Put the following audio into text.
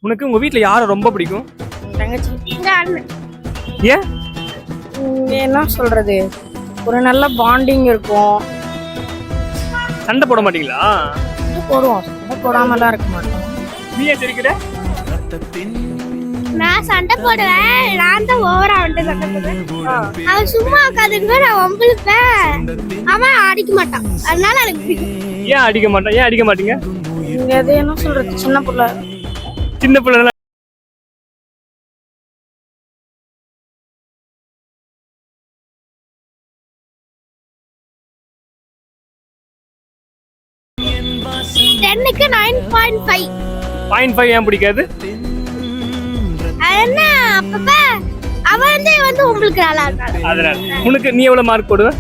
உனக்கு உங்க வீட்ல யாரை ரொம்ப பிடிக்கும்? தங்கச்சி. எங்க அண்ணன். ஏன்? என்ன சொல்றது, ஒரு நல்ல பாண்டிங் இருக்கும். சண்டை போட மாட்டீங்களா? போடுவோம், சண்டை போடாமலாம் இருக்க மாட்டோம். நீ ஏன் சிரிக்கிற? நான் சண்டை போடுவேன். நான் தான் ஓவரா வந்துட்டு சண்டை போடுவேன். அவன் சும்மா உட்காந்துங்க நான் ஒம்பளுப்பேன். அவன் அடிக்க மாட்டான். அதனால எனக்கு பிடிக்கும். ஏன் அடிக்க மாட்டேன்? ஏன் அடிக்க மாட்டீங்க? இங்க எது என்ன சொல்றது, சின்ன பிள்ளை. சின்ன பிள்ளை டென்னுக்கு 9.5. 0.5 ஏன் பிடிக்காது? அது என்ன அப்பப்ப அவன் வந்து உங்களுக்கு நல்லா இருக்காது. அதனால உனக்கு நீ எவ்வளவு மார்க் போடுவ?